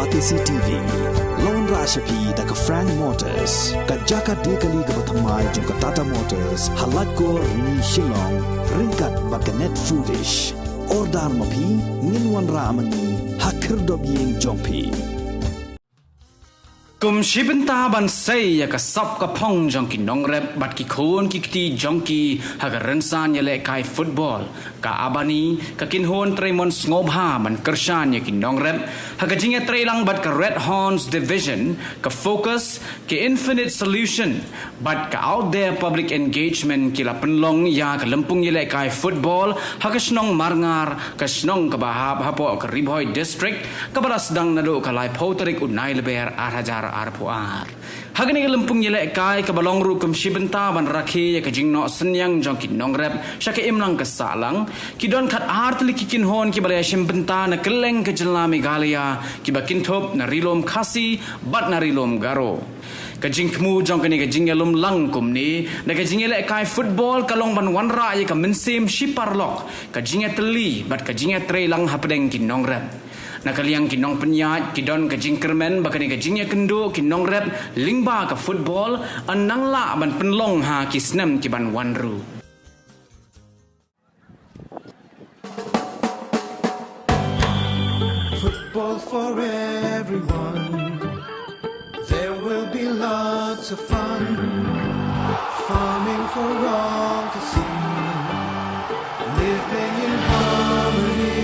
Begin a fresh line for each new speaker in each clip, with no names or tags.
CCTV Lone Rashapi da ka Frank Motors ka Jaka Dekali ka Batamai jong ka Tata Motors halat ko ni Shillong ringkat bakanet foodish Ordar mapi ninwan ramani hakir dobyeng jongpi
Kum shibenta ban say ya ka sap ka pong jong ki Nongrep bat ki khon ki kti jong ki ha ka rensan Ïalehkai Phutbol ka abani ka kinhon Tremon ngobha man kershan ya ki Nongrep ha ka jinga lang bat ka Red Horns division ka focus ki infinite solution bat ka out there public engagement ki la penlong ya ka Lympung Ïalehkai Phutbol ha ka snong marngar ka snong ka bahab hapo ka Ribhoy district ka balas dang nado ka lai poterik unai leber arhajar arpuar hagani ka Lympung Ïalehkai ka balong ru kum shibenta ban rakhi ya ka jingno senyang jong ki Nongrep syaka imlang ka salang ki don khat artli ki kinhon ki balaya shimbenta na keleng ka jela Meghalaya ki bakin thop na rilom khasi bat na rilom garo ka jingkmu jong ka ni ka jingalum lang kum ni na ka Ïalehkai Phutbol kalong ban wanra ya ka mensim shiparlok ka jingatli bat ka jingatre lang hapdeng ki Nongrep nakaliang kinong penyat kidon ka jingkermen bakani ka jingya kendo kinong rep lingba ka football anang la ban penlong ha ki snem ki ban wanru
Football for everyone. There will be lots of fun. Farming for all to see. Living in harmony.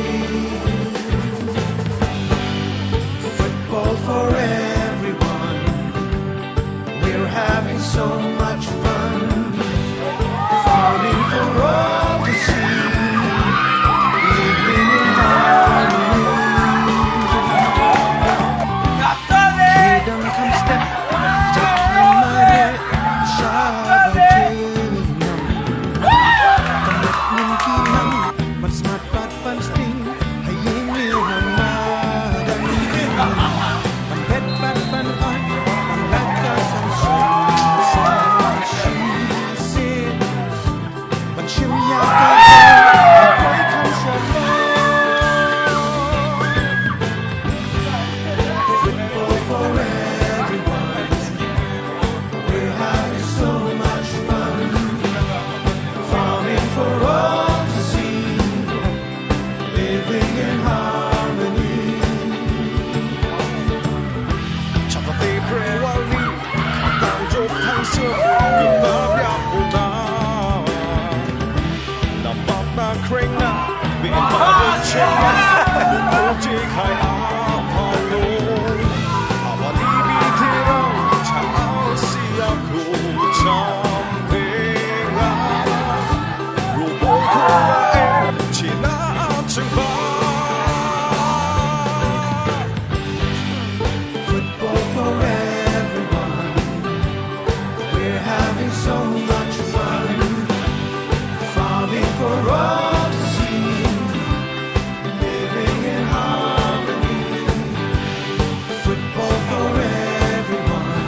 Football for everyone. We're having so much fun. Farming for all to see. Living in harmony. Freedom come step in my head. Commitment kinam, but smart but fun sting. Haying ni ramadan. Pet but fun on, lakas ang she said, but shimya ka, boy comes from Football for everyone. We're having so much fun. Farming for all to see. Living in harmony. Chapate prewali, kang jok kang so, yubab puta. Nampak na kring na, bin babon chena, muji kai apalo. Awali bitirang, chao siya ko champenga. Rubo ko ay china chengba. Football for everyone. We're having so much fun. Farming for all to see. Living in harmony. Football for everyone.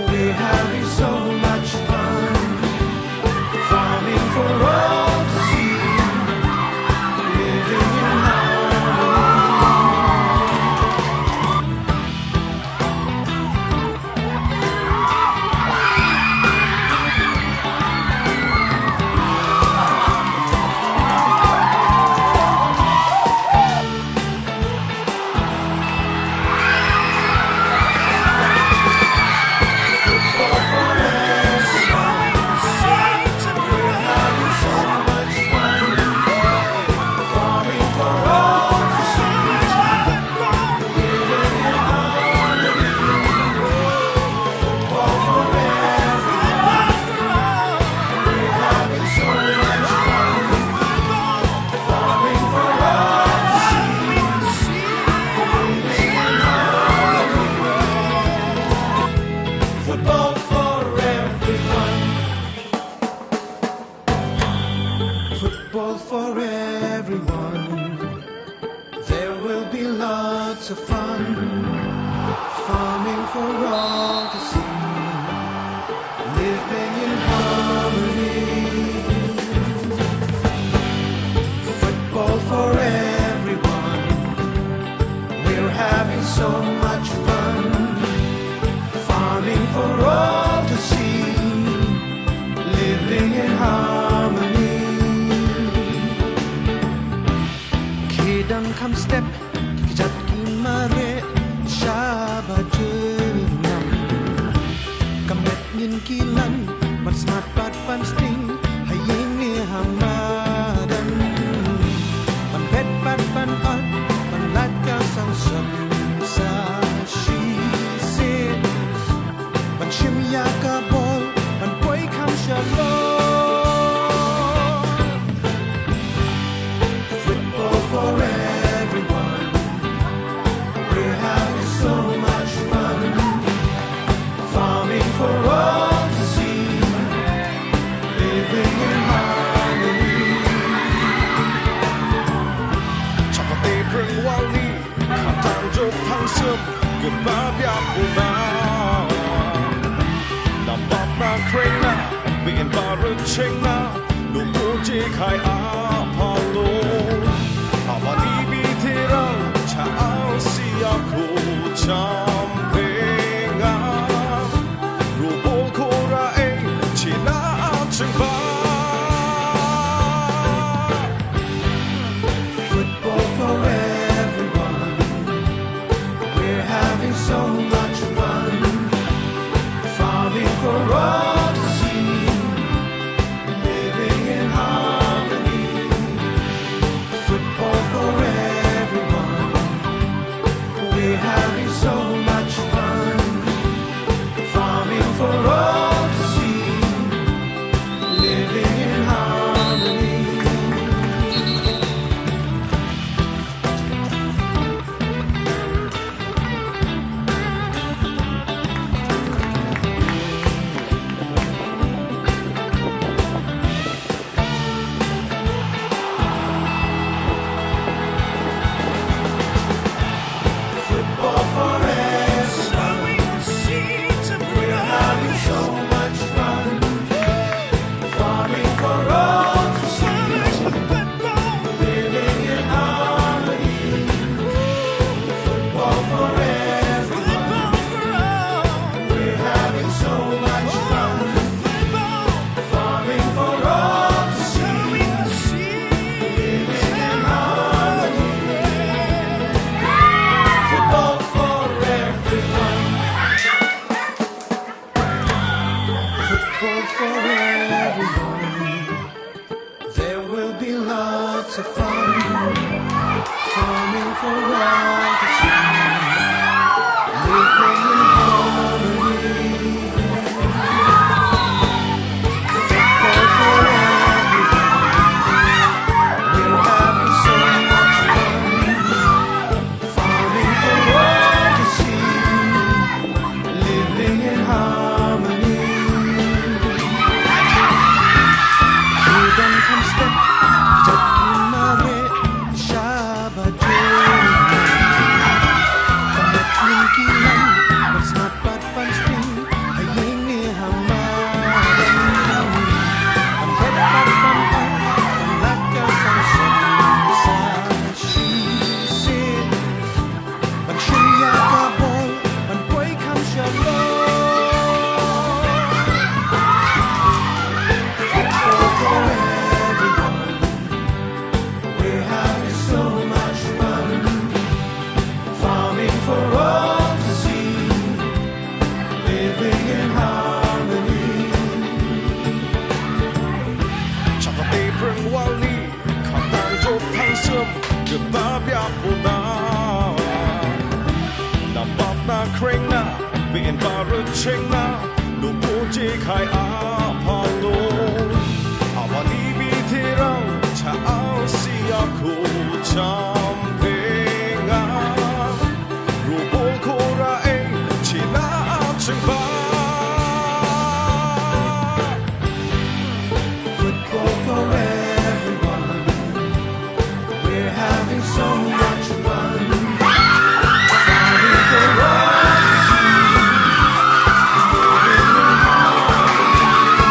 We're having so much fun. Farming for all to see. Living in harmony. Football for everyone. Football for everyone. There will be lots of fun. Farming for all to see. Living in harmony. Football for everyone. We're having Sedang kam step Kejat kimare Syabajenam Kamet nyin kilan Man smart pat pan sting Haying ni hamadan Man bet pat pan art Man lat ka sang sam Sa she said Man shim ya ka bol Man boy kam shalom For everyone, we're having so much fun, farming for all to see, living in harmony. Chakate prang wali, katang jok thang sum, geba biak una. Nambap na kreng na, bin barut cheng na, no poje khai apalo. Awani bitirang chao siya ko champenga Rubol ko rae china chengba Football for everyone We're having so much fun Farming for all to see Living in harmony Football for everyone. We're having so much fun. Farming for all to see. Living in harmony. Football for everyone. We're having so much fun. Farming for all to see. Living in harmony. Football for everyone. We're having so much fun. Farming for all to see. Living in harmony. Football for everyone. Football for everyone. There will be lots of fun. Farming for all to see. Living in harmony. Football for everyone. We're having so much fun. Farming for all to see. Living in harmony. Sedang kam step Kejat kimare Syabajenam Kamet nyin kilan Man smart pat pan sting Haying ni hamadan Man bet pat pan pan Man laka sang sam Sa she said Man shim ya ka bol Man boy kam shalom Football for everyone. We're having so much fun. Farming for all to see. Living in harmony. Chakate prang wali, katang jok thang sum, geba biak una. Nambap na kreng na, bin barut cheng na, no poje khai apalo. Awani bitirang chao siya ko champenga Rubol ko rae china chengba Football for everyone. We're having so much fun. Farming for all to see. Living in harmony.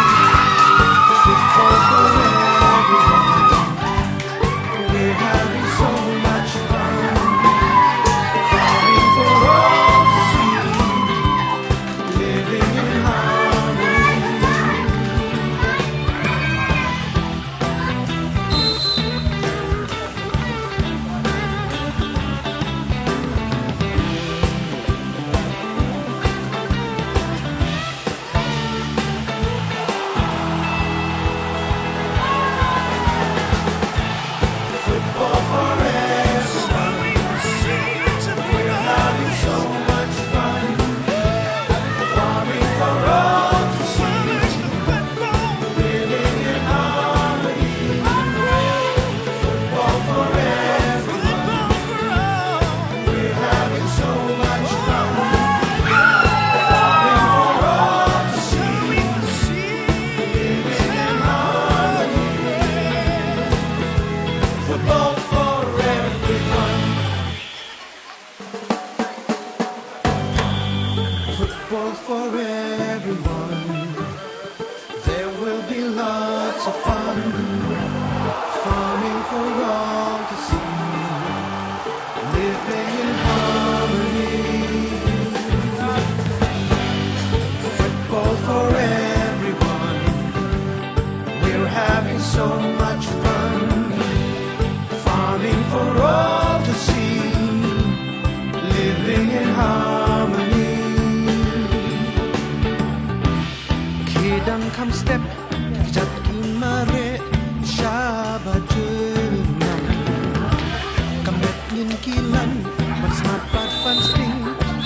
yin kilan man smart pat pan sting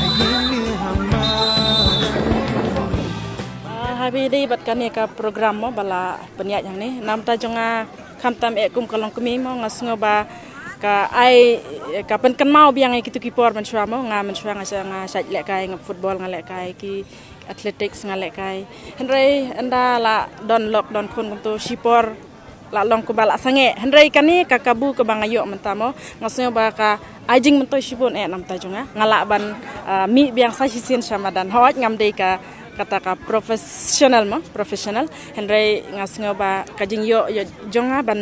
hayeng ni hamadan
Hari ini batkan ni ka program mo bala peniat yang ni nam ta jonga khamtam kum kalong kemi mo ngasngo ba ka ai ka pen kan mau biang kitu kipor man shwa mo nga man shwa nga sa Ïalehkai nga football nga Ïalehkai ki athletics nga Ïalehkai henry anda la don lok don kun tu sipor la long ko bala sange henry kani ka kabu ke bangayo mentamo ngasngo ba ka ajing mentoy sibon nam ta jonga ngala ban mi biang sa sisin samadan hoj ngam dei ka kata ka profesional henry ngasngo ba kajing yo jonga ban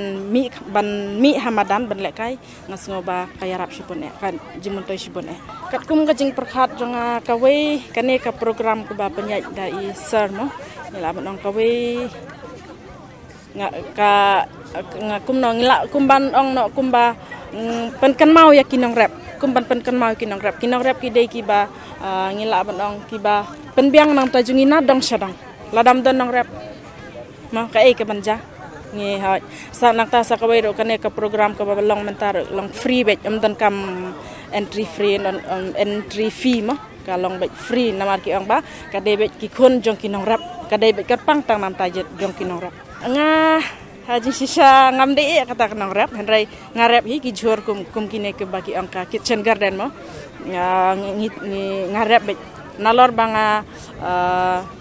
mi hamadan ban Ïalehkai ngasngo ba kayarap sipon kan jimuntoy sipon kat kum kajing perkhat jonga kawe kane ka program ko ba penyai dai sir mo nila banong kawe nga kum no ngila kumban ong no kumba penkan mau ya Nongrep kumban penkan mau Nongrep ki dei ki ba ngila banong ki ba penbiang nang tajungi na dong sadang ladam don Nongrep ma ka ke banja ngi ha sa nak ta sa kawai ro kane ka program ka long mentar long free bet dan kam entry free non entry fee ma ka long bet free namar ki ong ba ka de bet ki khun jong ki Nongrep ka de bet ka pang tang nam ta jet jong ki Nongrep nga haji sisa ngam de kata Nongrep henry ngarep hi ki jor kum kine ke bagi ong ka kitchen garden mo ngarep bet nalor banga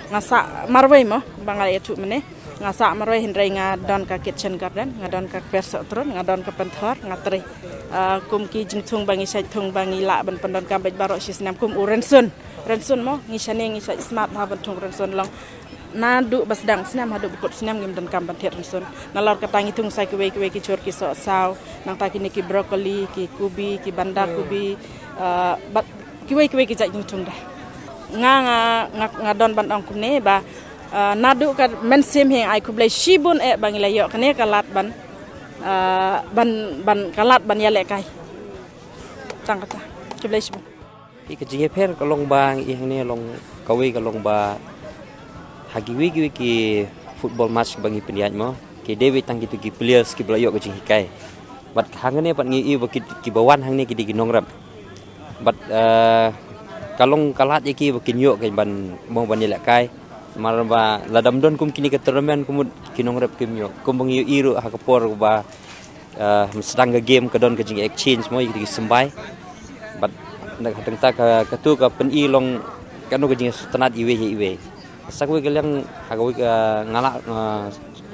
ngasa marway mo banga itu mene ngasa marway henry nga don ka kitchen garden nga don ka perso tron nga don ka penthor nga tri kum ki jingthung bangi sai thung bangi la ban pandon ka bet baro sisnam kum rensun mo ngisane ngisai smart ha ban thung rensun long nadu basdang snam hadu bukut snam ngim dan kam ban thet rensun nalor ka tangi thung sai kwe ki chor ki so saw nang ta kini ki broccoli ki kubi ki bandar kubi bat kiwe ki jai jingthung dah nga don ban ong kumne ba nadu ka mensim heng ai kublai shibun bangila yo kane kalat ban kalat ban Ïalehkai tang kata kublai shibun
ki kajinge pher kalong bang i hang ne long kawe kalong ba hagiwi ki football match bangi peniat mo ki dewi tang gitu ki players ki blayo kajing hikai bat hangane pat ngi i ki bawan hang ne ki di Nongrep bat kalong kalat iki bakin yo kan ban mo ban Ïalehkai marba ladam don kum kini ke tournament kumud ki Nongrep kim yo kum bang yo iru ha kapor ba sedang game ke don ke jing exchange mo iki sembai bat nak hatang ta ka tu ka pen i long kanu ke jing tenat iwe sakwe gelang ha ka ngala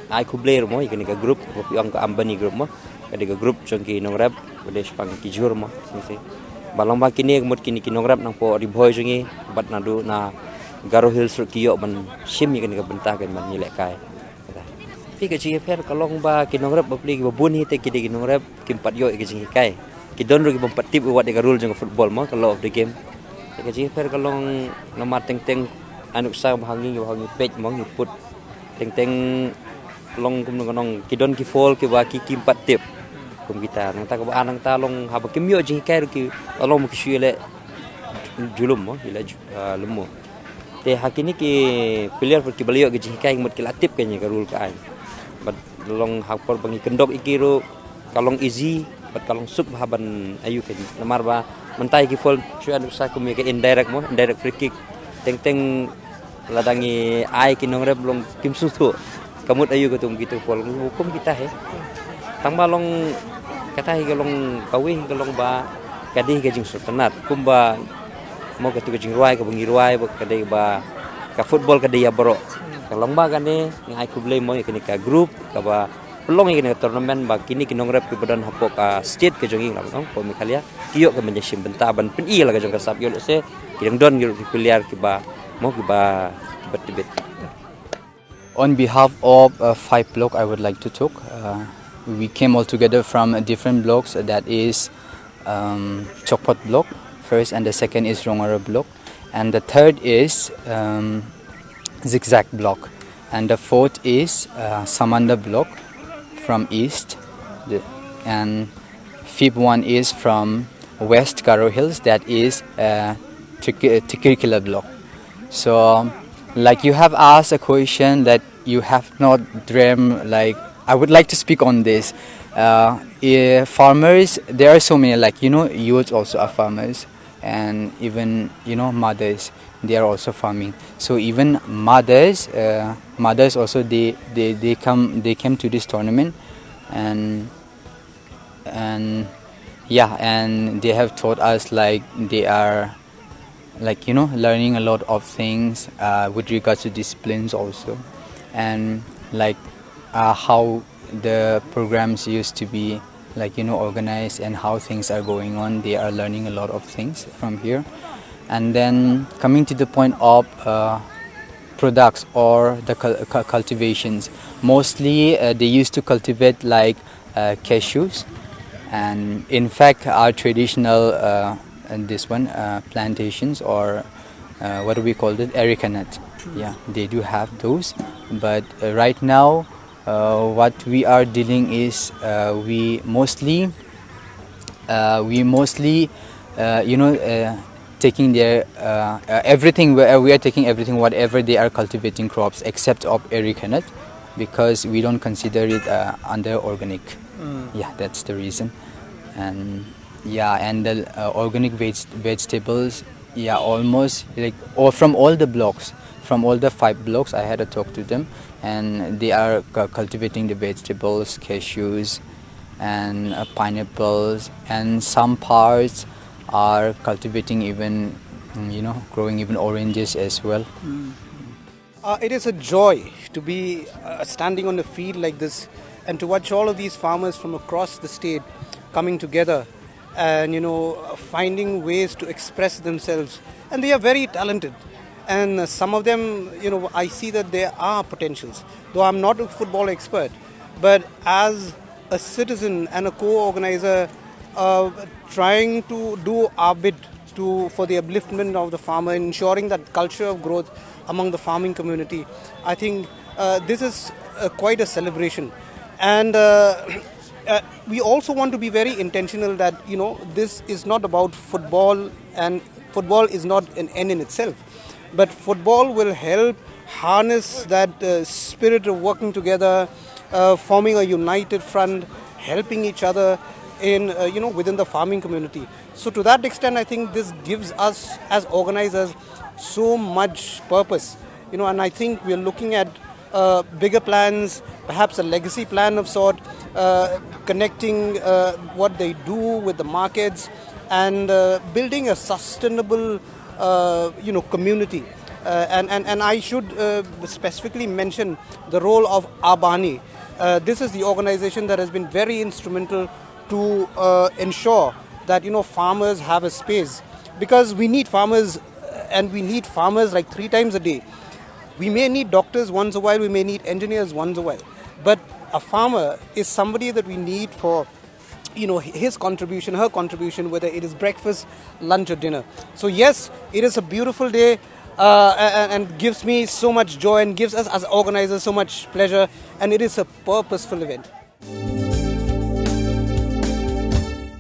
ai kubler mo iki ka group yang ka ambani group mo ka group jong ki Nongrep bade spang ki jur mo nisi balong ba kini kemud kini ki Nongrep nang po riboy jungi bat nadu na Garo Hills kiyo ban sim ni ka bentah kan ban Ïalehkai pi ka ji pher kalong ba ki Nongrep bapli ki babun hi te ki di Nongrep ki pat yo ki jing kai ki don ro ki bam patip wat de rule jong football mo kalau of the game ka ji pher kalong nomar teng anuk sa hangi page mo ngi put teng long kum nong ki don ki fall ki ba ki patip kum kita nang ta ka anang ta long ha ba kim yo jing kai ki long ki shile julum mo ila lumo te hakini ki player ki baliyo ki jing kai mut ki latip kanya ka rule ka ai bat long hakpor bangi kendok ikiru kalong easy bat kalong sub haban ayu kan namar ba mentai ki fall chu anu sa kum ke indirect free kick teng ladangi ai ki Nongrep long kim susu kamut ayu ketum gitu fall hukum kita he tang balong kata hi kalong kawi kalong ba kadih ke jing sultanat kumba mo ke tu ke jing ruai ke bangi ruai ba kadih ba ka football kadih ya bro kalong ba kane ngai kublai mo ke ka group ka ba pelong ke tournament ba kini ki Nongrep ke badan hapok ka state ke jonging lam nong po mikalia kiyo ke menjesim benta ban pen i la ke jong ka sap yo se ki don yo ki player ki ba mo ki ba tibet
On behalf of 5 block, I would like to talk. We came all together from different blocks. That is Chokpot block first, and the second is Rongara block, and the third is Zigzag block, and the fourth is Samanda block from east, and fifth one is from West Garo Hills. That is Tikirikila block. So, like you have asked a question that you have not dreamt, like I would like to speak on this. farmers, there are so many, like, youths also are farmers, and even, mothers, they are also farming. So even mothers also, they came to this tournament, and yeah, and they have taught us, like, they are, like, learning a lot of things with regards to disciplines also, and like how the programs used to be, like, organized, and how things are going on. They are learning a lot of things from here. And then coming to the point of products or the cultivations, mostly they used to cultivate, like, cashews, and in fact our traditional and this one plantations, or what do we call it, Erica nut. Yeah, they do have those, but right now what we are dealing is we mostly taking their everything. We are taking everything, whatever they are cultivating crops, except of Erica nut, because we don't consider it under organic. Yeah, that's the reason. And yeah, and the organic vegetables, yeah, almost, like, or from all the blocks, from all the 5 blocks, I had a talk to them, and they are cultivating the vegetables, cashews, and pineapples, and some parts are cultivating even, growing even oranges as well.
It is a joy to be standing on a field like this and to watch all of these farmers from across the state coming together and, finding ways to express themselves. And they are very talented. And some of them, I see that there are potentials. Though I'm not a football expert, but as a citizen and a co-organizer, trying to do our bit for the upliftment of the farmer, ensuring that culture of growth among the farming community, I think this is quite a celebration. And we also want to be very intentional that, this is not about football, and football is not an end in itself. But football will help harness that spirit of working together, forming a united front, helping each other in, within the farming community. So to that extent, I think this gives us as organizers so much purpose, and I think we're looking at bigger plans, perhaps a legacy plan of sort, connecting what they do with the markets, and building a sustainable, community. And I should specifically mention the role of Abani. This is the organization that has been very instrumental to ensure that, farmers have a space, because we need farmers, and we need farmers like 3 times a day. We may need doctors once a while, we may need engineers once a while, but a farmer is somebody that we need for, his contribution, her contribution, whether it is breakfast, lunch or dinner. So yes, it is a beautiful day, and gives me so much joy, and gives us as organizers so much pleasure, and it is a purposeful event.